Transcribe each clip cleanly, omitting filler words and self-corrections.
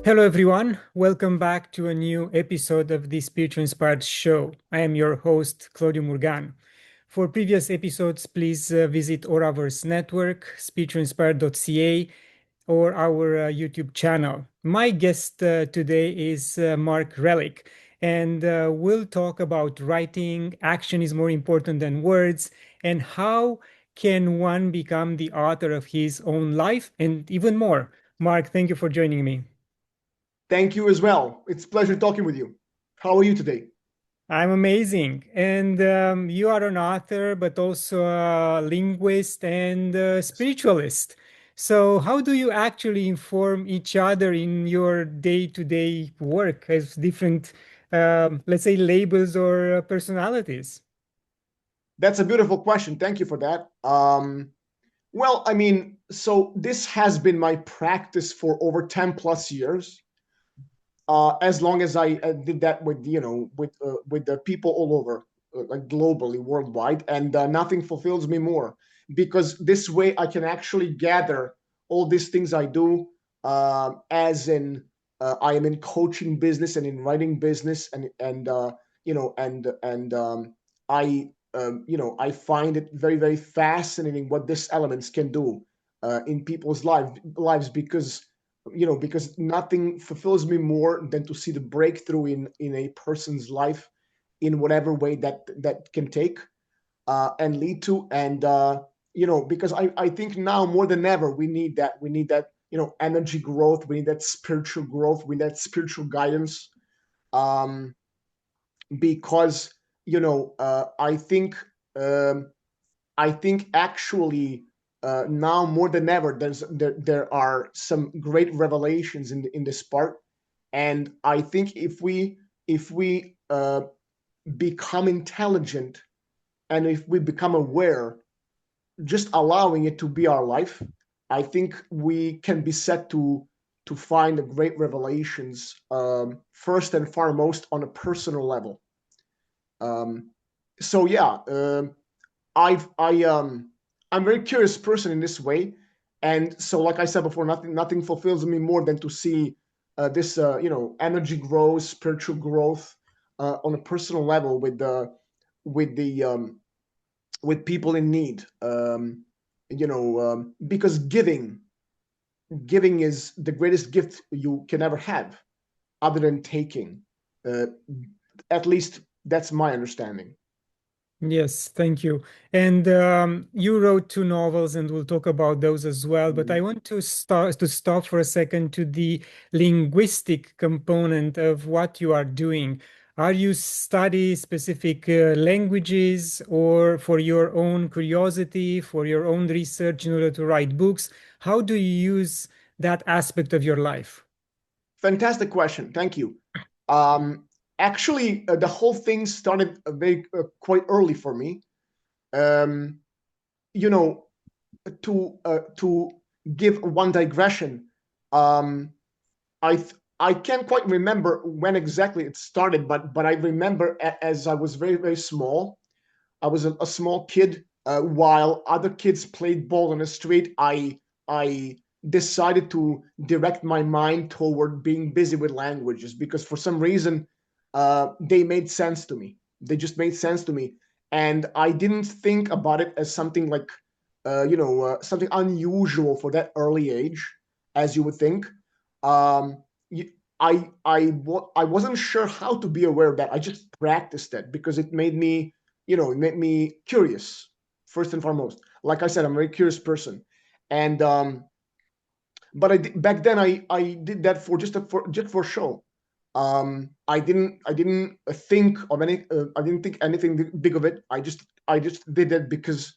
Hello, everyone. Welcome back to a new episode of the Spiritual Inspired Show. I am your host, Claudiu Murgan. For previous episodes, please visit Auraverse Network, spiritualinspired.ca, or our YouTube channel. My guest today is Mark Relic, and we'll talk about writing, action is more important than words, and how can one become the author of his own life, and even more. Mark, thank you for joining me. Thank you as well. It's a pleasure talking with you. How are you today? I'm amazing. And you are an author, but also a linguist and a spiritualist. So, how do you actually inform each other in your day-to-day work as different, let's say, labels or personalities? That's a beautiful question. Thank you for that. So this has been my practice for over 10 plus years. As long as I did that with, with the people all over, like globally, worldwide, and nothing fulfills me more because this way I can actually gather all these things I do, as in I am in coaching business and in writing business, and I find it very very fascinating what these elements can do in people's lives because nothing fulfills me more than to see the breakthrough in a person's life in whatever way that can take and lead to. And because I think now more than ever we need that energy growth, we need that spiritual growth, we need that spiritual guidance, um because um I think actually now more than ever there are some great revelations in this part, and I think if we become intelligent and if we become aware, just allowing it to be our life, I think we can be set to find the great revelations, first and foremost on a personal level. Um, so yeah, I've I I'm a very curious person in this way, and so like I said before, nothing fulfills me more than to see this energy growth, spiritual growth on a personal level with the with people in need. Because giving is the greatest gift you can ever have, other than taking. Uh, at least that's my understanding. Yes, thank you. And you wrote two novels, and we'll talk about those as well. But I want to stop for a second to the linguistic component of what you are doing. Are you study specific languages, or for your own curiosity, for your own research in order to write books? How do you use that aspect of your life? Fantastic question. Thank you. Um, Actually, the whole thing started very quite early for me. Um, you know, to give one digression, um, I can't quite remember when exactly it started, but I remember as I was very very small. I was a small kid. While other kids played ball on the street, I decided to direct my mind toward being busy with languages because for some reason they made sense to me. They just made sense to me, and I didn't think about it as something like something unusual for that early age, as you would think. Um, I wasn't sure how to be aware of that. I just practiced it because it made me curious first and foremost. Like I said, I'm a very curious person, and but back then I did that for just for show. I didn't think of any I didn't think anything big of it. I just did it because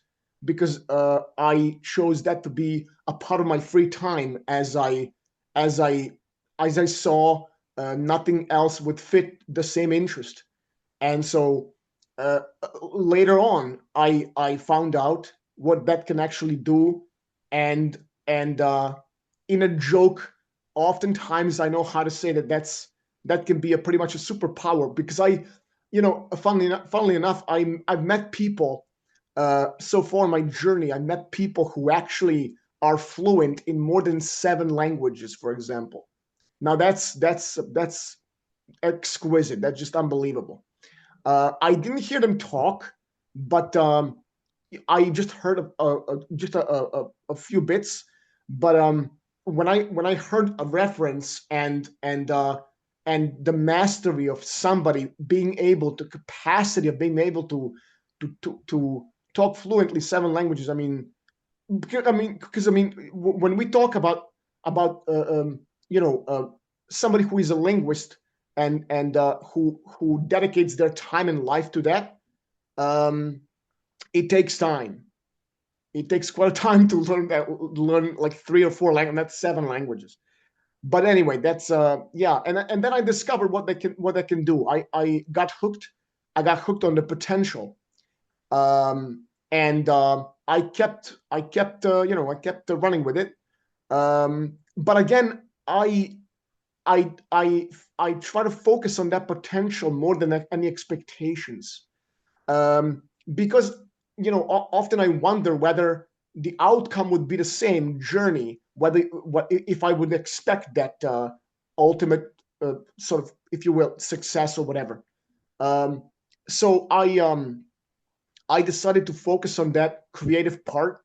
I chose that to be a part of my free time as I as I saw nothing else would fit the same interest. And so later on, I found out what that can actually do, and and in a joke, oftentimes I know how to say that can be a pretty much a superpower because funnily enough, I've met people so far in my journey. I met people who actually are fluent in more than seven languages, for example. Now that's exquisite. That's just unbelievable. I didn't hear them talk, but I just heard just a few bits. But when I heard a reference and the mastery of somebody being able, the capacity of being able to talk fluently 7 languages. When we talk about somebody who is a linguist and who dedicates their time and life to that, um, it takes time. It takes quite a time to learn like 3 or 4 languages, not 7 languages. But anyway, that's yeah. And then I discovered what they can do. I got hooked. I got hooked on the potential, and I kept running with it. But again, I I I try to focus on that potential more than any expectations, um, because often I wonder whether the outcome would be the same journey, whether what if I would expect that ultimate sort of, if you will, success or whatever. Um, so I decided to focus on that creative part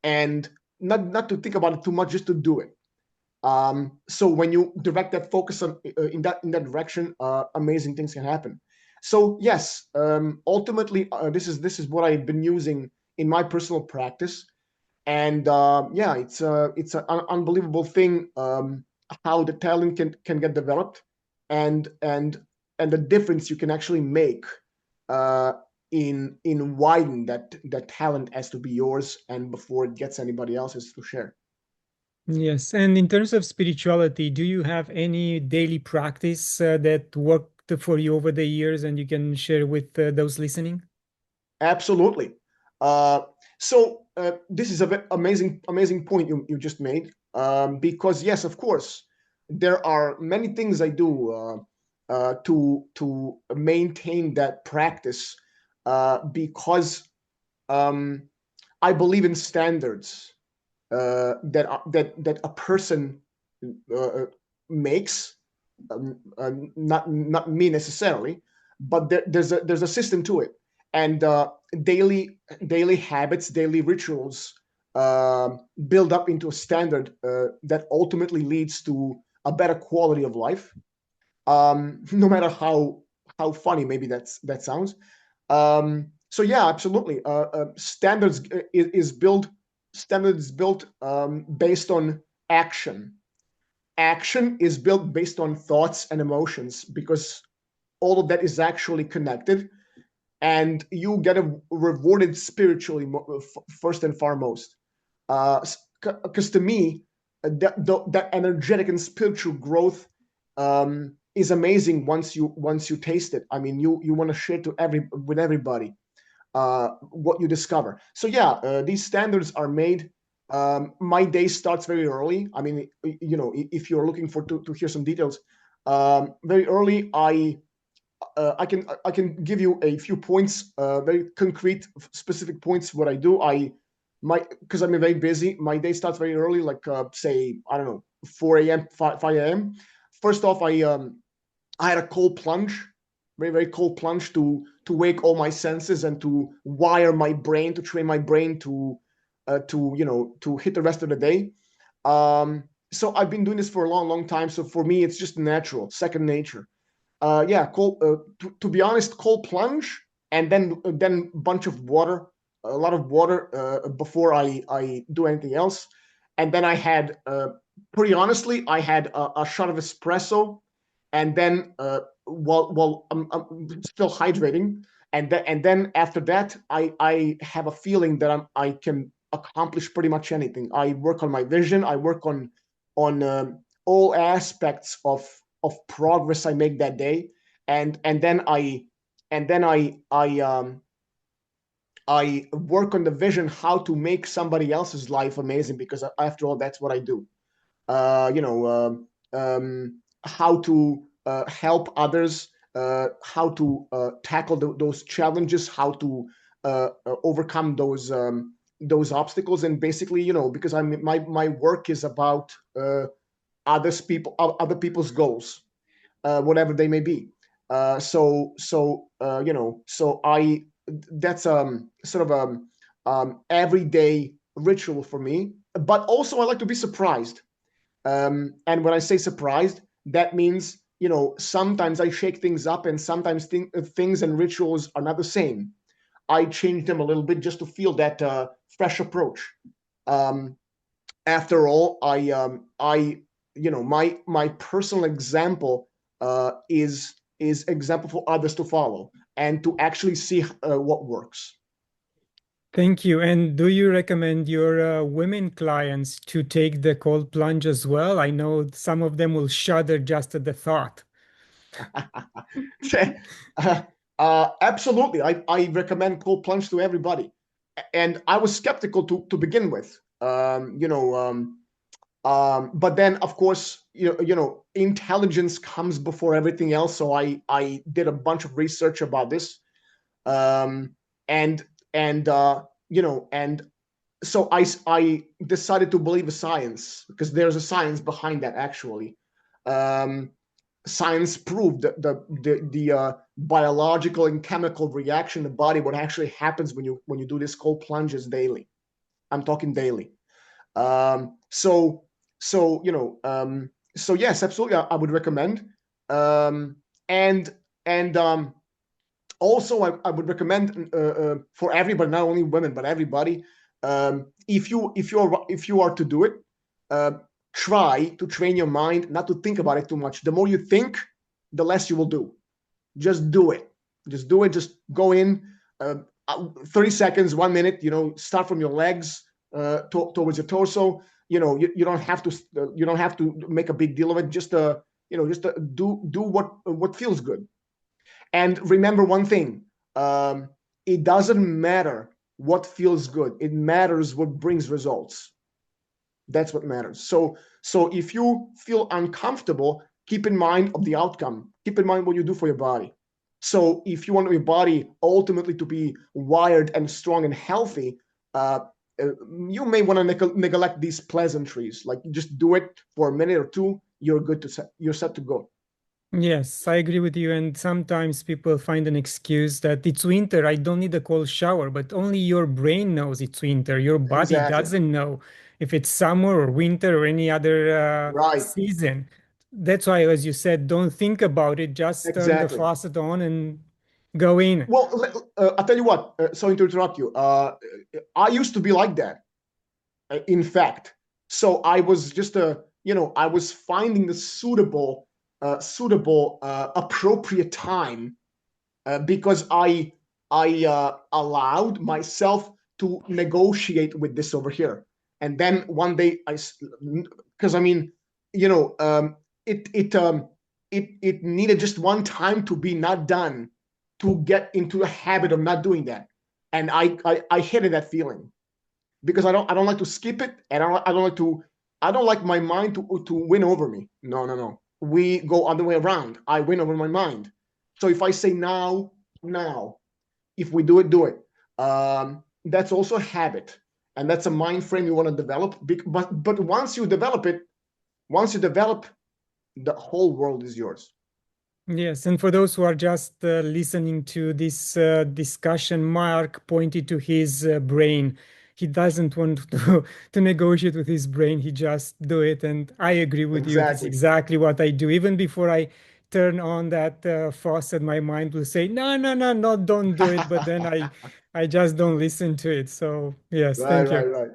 and not to think about it too much, just to do it. So when you direct that focus on in that direction, amazing things can happen. So yes, ultimately, this is what I've been using in my personal practice, and yeah, it's an unbelievable thing, how the talent can get developed, and and and the difference you can actually make uh, in widen that talent has to be yours, and before it gets anybody else's to share. Yes. And in terms of spirituality, do you have any daily practice that worked for you over the years and you can share with those listening? Absolutely. Uh, so this is a amazing point you just made, because yes, of course, there are many things I do to maintain that practice, because um, I believe in standards that a person uh, makes, not me necessarily, but there's a system to it, and daily habits, daily rituals build up into a standard that ultimately leads to a better quality of life. No matter how funny maybe that sounds. So yeah, absolutely. Standards built based on action. Action is built based on thoughts and emotions, because all of that is actually connected, and you get rewarded spiritually first and foremost. Because to me, that energetic and spiritual growth is amazing once you taste it. I mean, you want to share to everybody what you discover. So yeah, these standards are made. My day starts very early. I mean, if you're looking for to hear some details, very early, I can give you a few points, very concrete, specific points. What I do, because I'm very busy. My day starts very early, like say, I don't know, 4 a.m., 5 a.m. First off, I had a cold plunge, very cold plunge to wake all my senses and to wire my brain, to train my brain to hit the rest of the day. So I've been doing this for a long time. So for me, it's just natural, second nature. Yeah, cold. To be honest, cold plunge, and then bunch of water, a lot of water before I do anything else, and then I had pretty honestly, I had a shot of espresso, and then while I'm still hydrating, and then after that, I have a feeling that I can accomplish pretty much anything. I work on my vision. I work on all aspects of progress I make that day, and then I work on the vision, how to make somebody else's life amazing, because after all, that's what I do. How to help others, how to tackle those challenges, how to overcome those obstacles, and basically, because my work is about other people's goals, whatever they may be. So I that's sort of everyday ritual for me. But also, I like to be surprised. And when I say surprised, that means, sometimes I shake things up, and sometimes things and rituals are not the same. I change them a little bit just to feel that fresh approach. Um, After all, my personal example is example for others to follow and to actually see what works. Thank you. And do you recommend your women clients to take the cold plunge as well? I know some of them will shudder just at the thought. Absolutely, I recommend cold plunge to everybody, and I was skeptical to begin with. But then, of course, intelligence comes before everything else. So I did a bunch of research about this, um, and and and so I decided to believe the science, because there's a science behind that actually. Um, Science proved that the biological and chemical reaction in the body, what actually happens when you do this cold plunges daily. I'm talking daily. Um, so so you know so yes, absolutely, I would recommend. Um, and and Also, I would recommend for everybody, not only women but everybody. If you are to do it, uh, try to train your mind not to think about it too much. The more you think, the less you will do. Just do it. Just do it. Just go in. 30 seconds, 1 minute. Start from your legs towards your torso. You don't have to. You don't have to make a big deal of it. Just do what feels good. And remember one thing: um, it doesn't matter what feels good. It matters what brings results. That's what matters. So if you feel uncomfortable, keep in mind of the outcome. Keep in mind what you do for your body. So if you want your body ultimately to be wired and strong and healthy, uh, you may want to neglect these pleasantries. Like, just do it for a minute or two. You're set to go. Yes, I agree with you. And sometimes people find an excuse that it's winter, I don't need a cold shower, but only your brain knows it's winter. Your body Exactly. doesn't know if it's summer or winter or any other Right. season. That's why, as you said, don't think about it. Just turn the Exactly. faucet on and go in. Well, I'll tell you what. Sorry to interrupt you. I used to be like that. In fact, so I was just I was finding the suitable, appropriate time, because I allowed myself to negotiate with this over here. And then one day, because I mean, you know, it it it needed just one time to be not done, to get into the habit of not doing that. And I hated that feeling, because I don't like to skip it, and I don't like my mind to win over me. No, no, no. We go other way around. I win over my mind. So if I say now, now, if we do it, do it. That's also a habit, and that's a mind frame you want to develop. But once you develop, the whole world is yours. Yes, and for those who are just listening to this discussion, Mark pointed to his brain. He doesn't want to negotiate with his brain. He just do it, and I agree with you. It is Exactly. exactly what I do. Even before I turn on that faucet, my mind will say, "No, no, no, no, don't do it." But then I just don't listen to it. So yes, Right, thank you. right, right.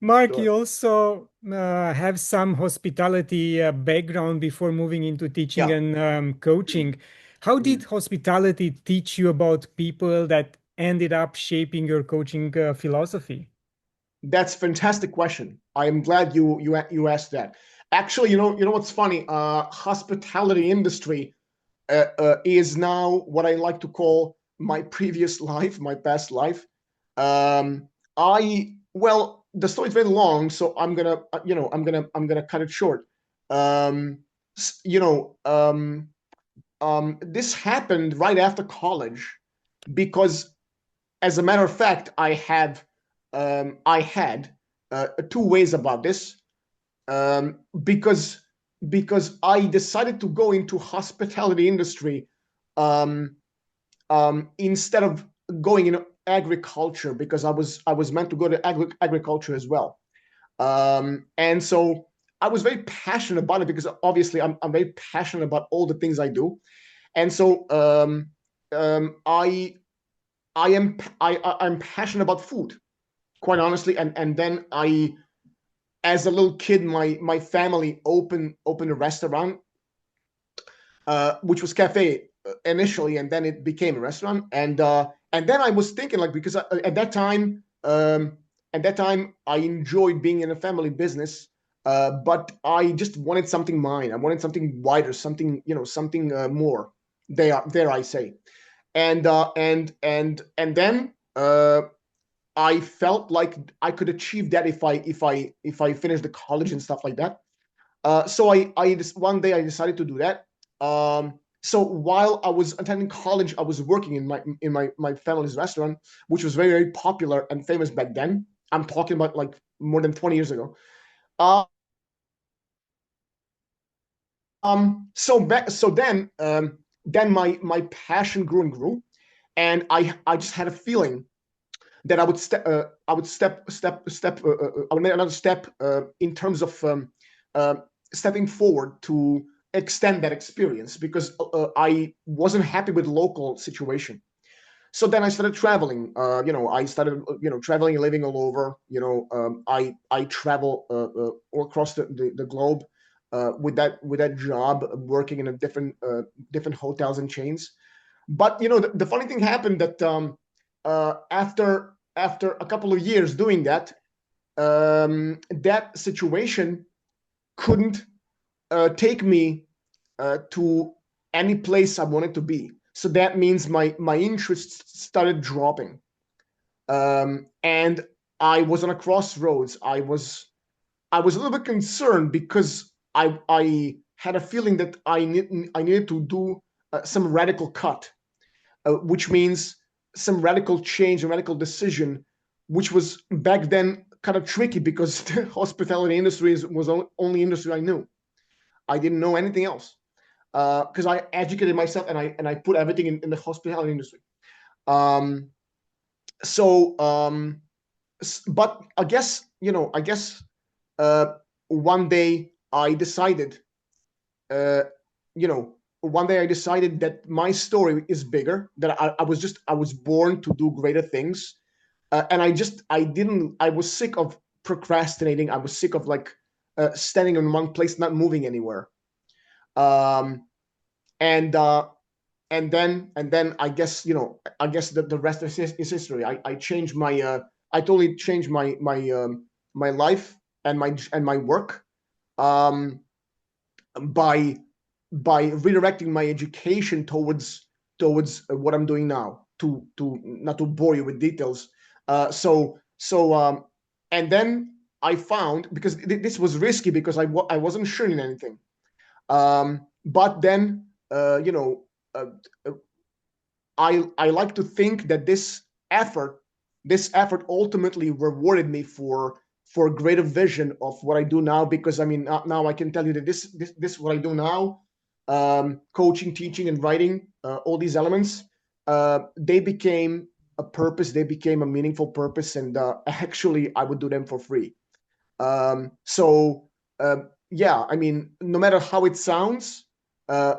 Mark, Sure. you also have some hospitality background before moving into teaching Yeah. and coaching. How did Mm. hospitality teach you about people that ended up shaping your coaching philosophy? That's a fantastic question. I am glad you asked that. Actually, what's funny? Hospitality industry is now what I like to call my previous life, my past life. The story's very long, so I'm gonna cut it short. Um, this happened right after college, because, as a matter of fact, I had two ways about this. because I decided to go into hospitality industry um, instead of going in agriculture because I was meant to go to agriculture as well. And so I was very passionate about it because obviously I'm very passionate about all the things I do. And so I'm passionate about food, quite honestly. And then as a little kid, my family opened a restaurant, which was cafe initially, and then it became a restaurant. And then I was thinking like because at that time I enjoyed being in a family business, but I just wanted something mine. I wanted something wider, something something more. There I say, and then I felt like I could achieve that if I finished the college and stuff like that. So I just one day I decided to do that. So while I was attending college, I was working in my family's restaurant, which was very very popular and famous back then. I'm talking about like more than 20 years ago. Um, then my passion grew and grew, and I just had a feeling that I would step I would make another step in terms of uh, stepping forward to extend that experience because I wasn't happy with the local situation. So then I started traveling. I started traveling and living all over. I travel all across the globe with that job, working in a different hotels and chains. But the funny thing happened that after a couple of years doing that, that situation couldn't take me to any place I wanted to be. So that means my interests started dropping, and I was on a crossroads. I was a little bit concerned because I had a feeling that I needed to do some radical cut, which means some radical change, a radical decision, which was back then kind of tricky because the hospitality industry was the only industry I knew. I didn't know anything else because I educated myself and I put everything in the hospitality industry. Um, so, but I guess uh, one day I decided uh, one day I decided that my story is bigger, that I was born to do greater things. And I was sick of procrastinating. I was sick of like standing in one place, not moving anywhere. Um, and, uh, and then I guess the rest is history. I changed I totally changed my life and my work. Um, by redirecting my education towards what I'm doing now. To not to bore you with details. So and then I found because this was risky because I wasn't sure in anything. But then uh, uh, I like to think that this effort ultimately rewarded me for a greater vision of what I do now. Because I mean, now I can tell you that this is what I do now. Coaching, teaching, and writing, all these elements, they became a purpose. They became a meaningful purpose, and actually, I would do them for free. So yeah, I mean, no matter how it sounds, uh,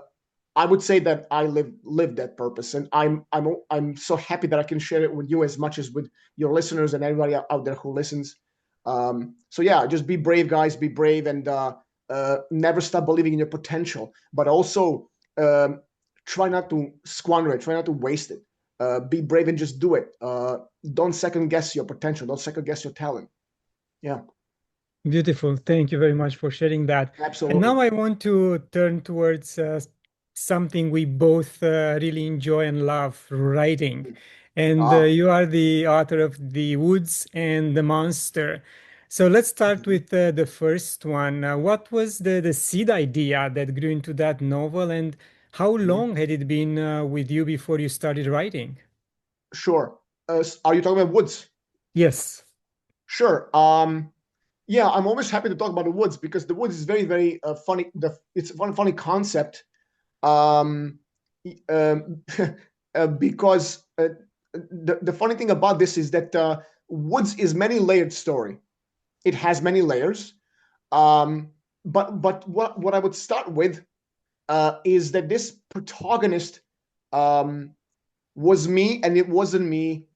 I would say that I live that purpose, and I'm so happy that I can share it with you as much as with your listeners and everybody out there who listens. So yeah, just be brave, guys. Be brave, and never stop believing in your potential. But also try not to squander it. Try not to waste it. Be brave and just do it. Don't second guess your potential. Don't second guess your talent. Yeah, Beautiful. Thank you very much for sharing that. And absolutely. now I want to turn towards something we both really enjoy and love, writing. And Ah. you are the author of The Woods and the Monster. So let's start with the first one. What was the seed idea that grew into that novel, and how Mhm. long had it been with you before you started writing? Sure. Are you talking about Woods? Yes. Sure. Yeah, I'm always happy to talk about the woods because the woods is very, very funny. It's one funny concept. Um, um, because the funny thing about this is that woods is many layered story. It has many layers. Um, but what I would start with is that this protagonist um, was me, and it wasn't me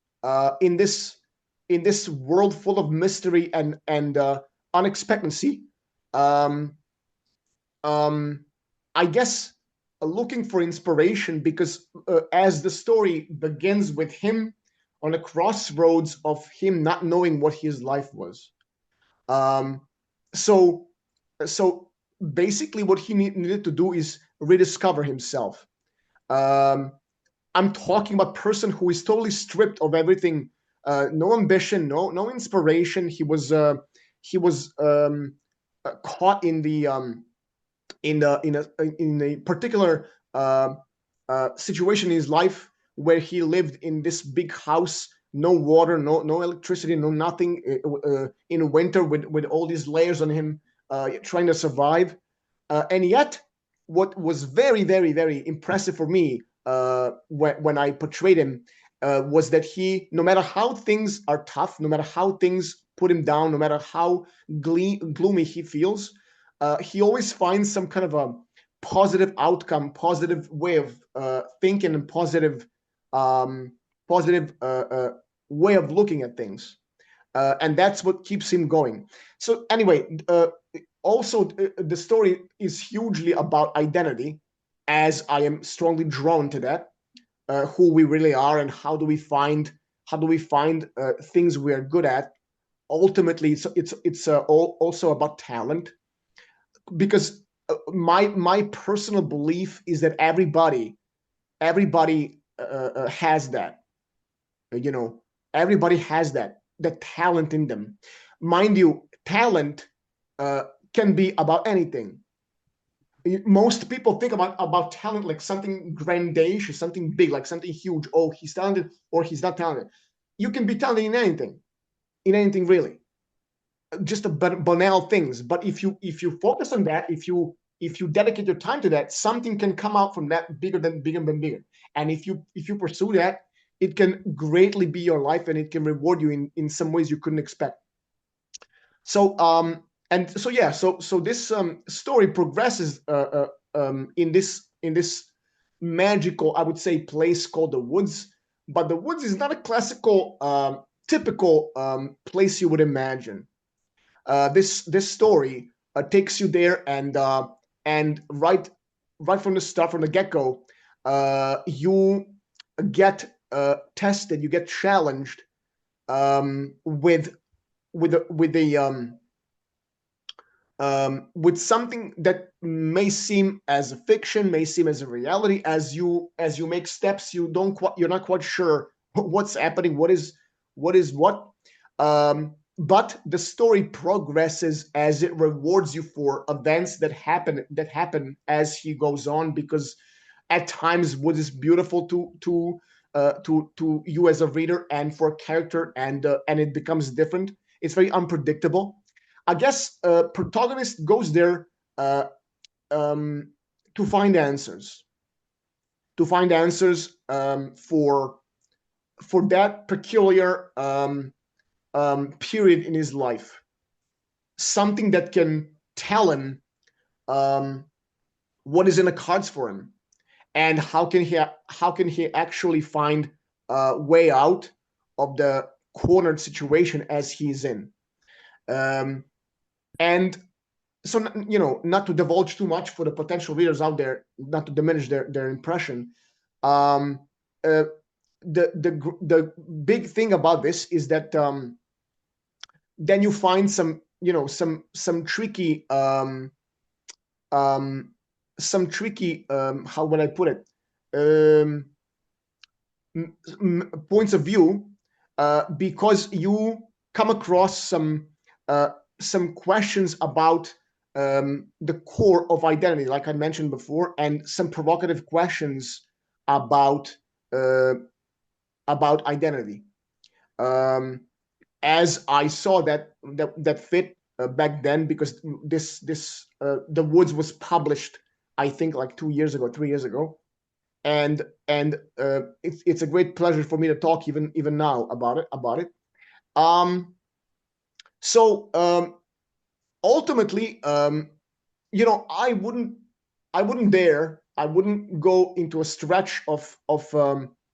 in this world full of mystery and unexpectancy. Um, um, I guess looking for inspiration because as the story begins with him on a crossroads of him not knowing what his life was. Um, so so basically, what he needed to do is rediscover himself. Um, I'm talking about person who is totally stripped of everything, no ambition, no inspiration. He was caught in a particular situation in his life where he lived in this big house, no water, no electricity, no nothing, in winter with all these layers on him, trying to survive. And yet, what was very, very, very impressive for me when I portrayed him was that he, no matter how things are tough, no matter how things put him down, no matter how gloomy he feels, he always finds some kind of a positive outcome, positive way of thinking, and um, positive way of looking at things. And that's what keeps him going. So anyway, also the story is hugely about identity, as I am strongly drawn to that, who we really are and how do we find things we are good at. Ultimately, it's also about talent, because my personal belief is that everybody has that, you know, everybody has that talent in them. Mind you, talent uh, can be about anything. Most people think about talent like something grandiose, something big, like something huge. Oh, he's talented or he's not talented. You can be talented in anything really, just a banal things. But if you focus on that, if you dedicate your time to that, something can come out from that bigger. And if you pursue that, it can greatly be your life, and it can reward you in some ways you couldn't expect. So and so yeah, so this story progresses in this magical, I would say, place called the woods. But the woods is not a classical typical place you would imagine. This story takes you there, and right from the start, from the get-go, you get tested, you get challenged with something that may seem as a fiction, may seem as a reality. As you make steps, you're not quite sure what's happening, what. But the story progresses as it rewards you for events that happen as he goes on, because at times what is beautiful to you as a reader and for a character, and it becomes different. It's very unpredictable. I guess protagonist goes there uh, um, to find answers, for that peculiar period in his life, something that can tell him um, what is in the cards for him, and how can he actually find a way out of the cornered situation as he's in. Um, and so, not to divulge too much for the potential readers out there, not to diminish their impression. um uh, the big thing about this is that then you find some tricky um how would I put it, um points of view, because you come across some questions about the core of identity, like I mentioned before, and some provocative questions about uh, identity. Um, as I saw that fit back then, because the Woods was published, I think, like 2 years ago, 3 years ago, and it's a great pleasure for me to talk even now about it. Um, so ultimately, I wouldn't go into a stretch of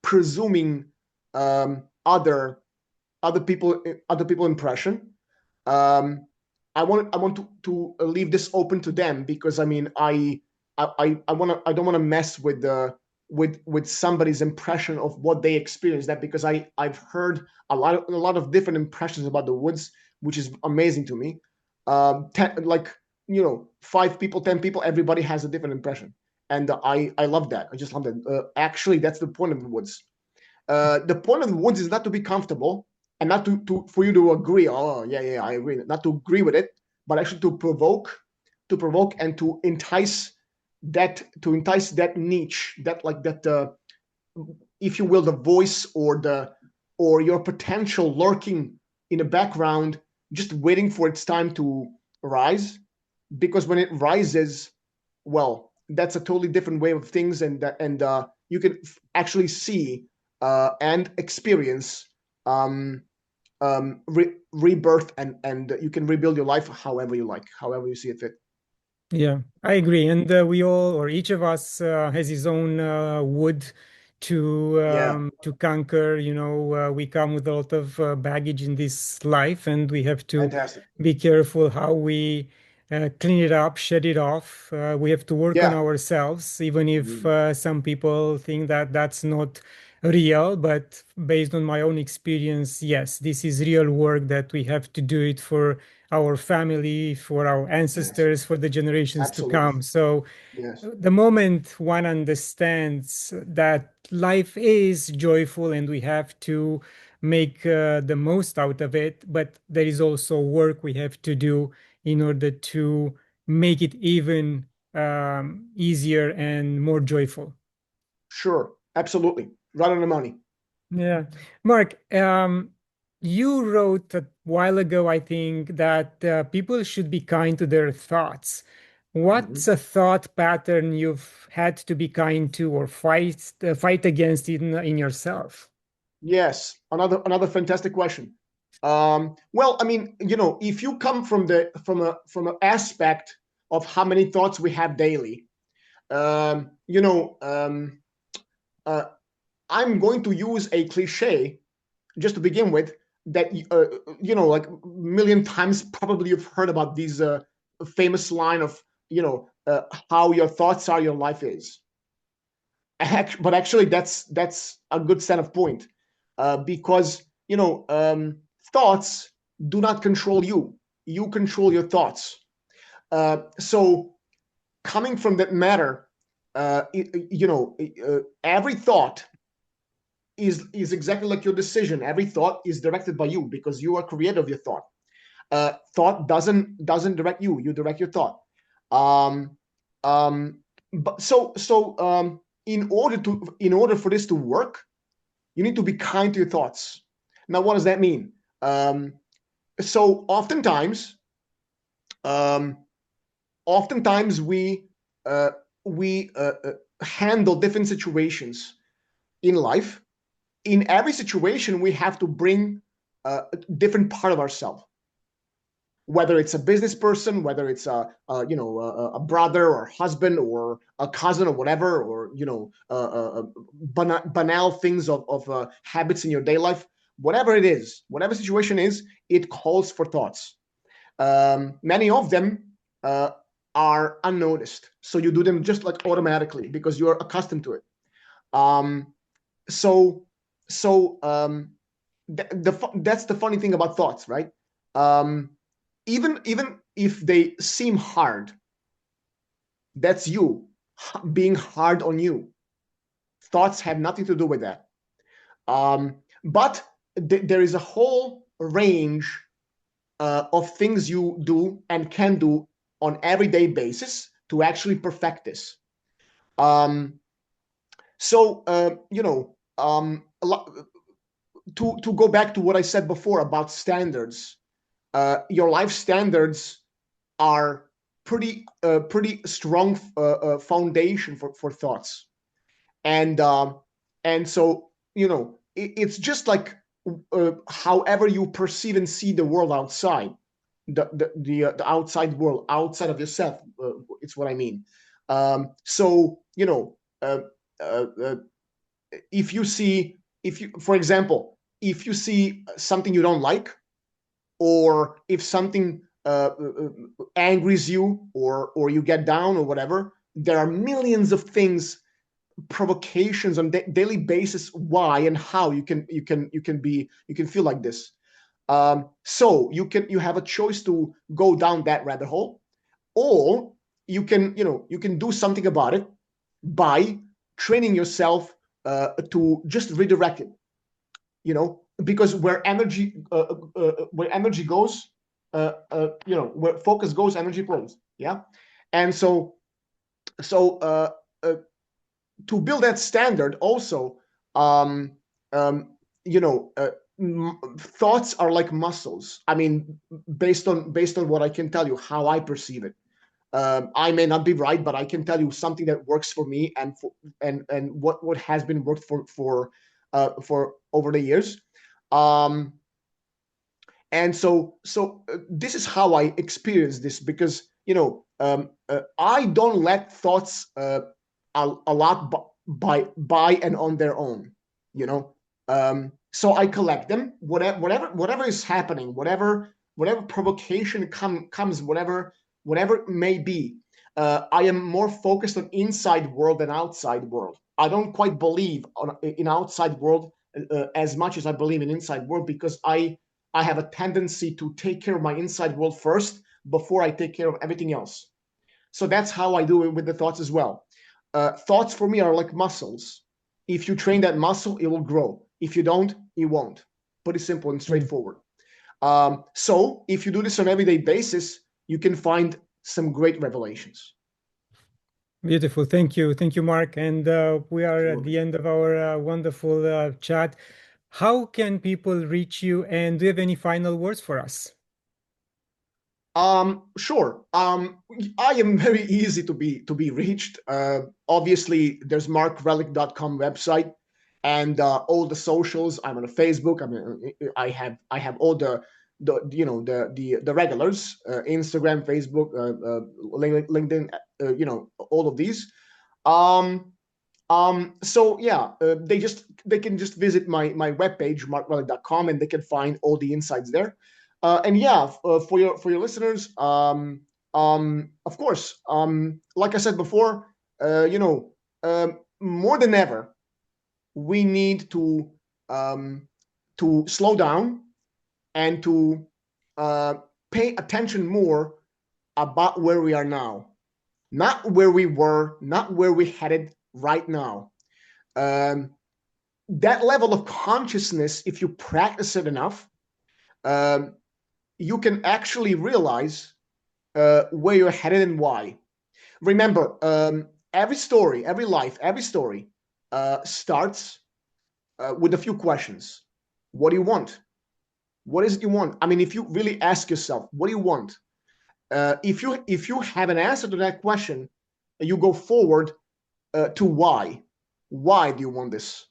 presuming other people impression. um, I want to leave this open to them, because I mean I don't want to mess with with somebody's impression of what they experienced, that because I've heard a lot of different impressions about the Woods, which is amazing to me. Like, 5 people, 10 people, everybody has a different impression, and I love that. I just love that. Actually, that's the point of the Woods. The point of the Woods is not to be comfortable, and not for you to agree. Oh, yeah, I agree. Not to agree with it, but actually to provoke and to entice that niche, that, like, that, if you will, the voice, or your potential lurking in the background, just waiting for its time to rise. Because when it rises, well, that's a totally different way of things, and you can actually see and experience rebirth, and you can rebuild your life however you like, however you see it fit. Yeah, I agree. And we all, or each of us, has his own wood Yeah, to conquer. We come with a lot of baggage in this life, and we have to fantastic. be careful how we clean it up, shed it off. We have to work on Yeah. ourselves, even if Mhm. some people think that that's not real. But based on my own experience, yes, this is real work that we have to do it for our family, for our Yes, ancestors, for the generations to absolutely. come. So Yes, the moment one understands that life is joyful and we have to make the most out of it, but there is also work we have to do in order to make it even easier and more joyful. sure, absolutely. Right on the money. Yeah. Mark, you wrote a while ago, I think, that people should be kind to their thoughts. What's Mhm. a thought pattern you've had to be kind to or fight against in yourself? Yes, another fantastic question. Well, I mean, if you come from an aspect of how many thoughts we have daily, um, you know, um, uh, I'm going to use a cliche just to begin with, that like a million times probably you've heard about these famous line of, how your thoughts are, your life is. But actually, that's a good set of point, because thoughts do not control you. You control your thoughts. So, coming from that matter, every thought is exactly like your decision. Every thought is directed by you, because you are creator of your thought. Thought doesn't direct you. You direct your thought. Um, but in order for this to work, you need to be kind to your thoughts. Now, what does that mean? So um, oftentimes uh, we handle different situations in life. In every situation, we have to bring a different part of ourselves, whether it's a business person, whether it's a brother or husband or a cousin or whatever, or banal things of habits in your day life. Whatever it is, whatever situation is, it calls for thoughts. Many of them uh, are unnoticed, so you do them just like automatically because you're accustomed to it. Um, so that's the funny thing about thoughts, right? Um, even if they seem hard, that's you being hard on you. Thoughts have nothing to do with that. But there is a whole range of things you do and can do on everyday basis to actually perfect this. Um, so a lot, to go back to what I said before about standards. your life standards are pretty strong foundation for thoughts. And so, it's just like however you perceive and see the world outside, the outside world, outside of yourself. It's what I mean. So, uh, uh, for example, if you see something you don't like, or if something angers you, or you get down or whatever, there are millions of things, provocations on daily basis, why and how you can feel like this. So you have a choice to go down that rabbit hole, or you can do something about it by training yourself to just redirect it. Because where energy goes, where focus goes, energy flows. Yeah. And so to build that standard also, um, um, thoughts are like muscles. I mean, based on what I can tell you, how I perceive it. I may not be right, but I can tell you something that works for me, and what has been worked for over the years. Um, and this is how I experience this, because I don't let thoughts a lot by and on their own. So I collect them, whatever is happening, whatever provocation comes, whatever it may be. I am more focused on inside world than outside world. I don't quite believe in outside world as much as I believe in inside world, because I have a tendency to take care of my inside world first before I take care of everything else. So that's how I do it with the thoughts as well. Thoughts for me are like muscles. If you train that muscle, it will grow. If you don't, it won't. Pretty simple and straightforward. So if you do this on an everyday basis, you can find some great revelations. Beautiful. Thank you. Thank you, Mark. And we are at the end of our wonderful chat. How can people reach you? And do you have any final words for us? Sure. I am very easy to be reached. Obviously, there's markrelic.com website, and all the socials. I'm on Facebook. I have all the regulars: Instagram, Facebook, LinkedIn. All of these. So yeah, they can just visit my webpage, markrelic.com, and they can find all the insights there. And yeah, for your listeners, of course, like I said before, more than ever, we need to slow down and to pay attention more about where we are now, not where we were, not where we headed right now. That level of consciousness, if you practice it enough, you can actually realize where you're headed and why. Remember, every story, every life, every story starts with a few questions. What do you want? What is it you want? I mean, if you really ask yourself, what do you want? If you have an answer to that question, you go forward to why. Why do you want this?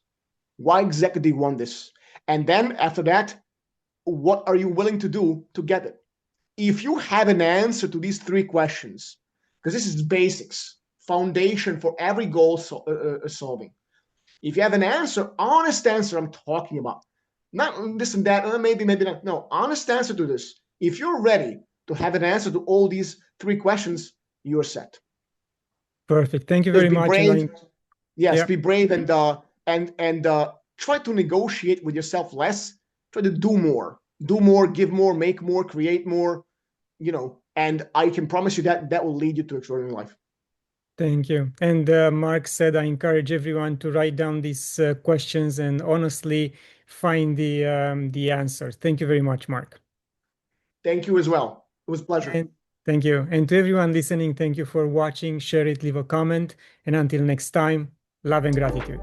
Why exactly do you want this? And then after that, what are you willing to do to get it? If you have an answer to these three questions, because this is basics, foundation for every goal solving. If you have an answer, honest answer, I'm talking about, not this and that, maybe not. No, honest answer to this. If you're ready to have an answer to all these three questions, you're set. Perfect. Thank you very much. Brave. Yes, yeah. Be brave and try to negotiate with yourself less. Try to do more, give more, make more, create more. And I can promise you that will lead you to extraordinary life. Thank you. And Mark said, I encourage everyone to write down these questions and honestly find the answers. Thank you very much, Mark. Thank you as well. It was a pleasure. And thank you. And to everyone listening, thank you for watching. Share it, leave a comment. And until next time, love and gratitude.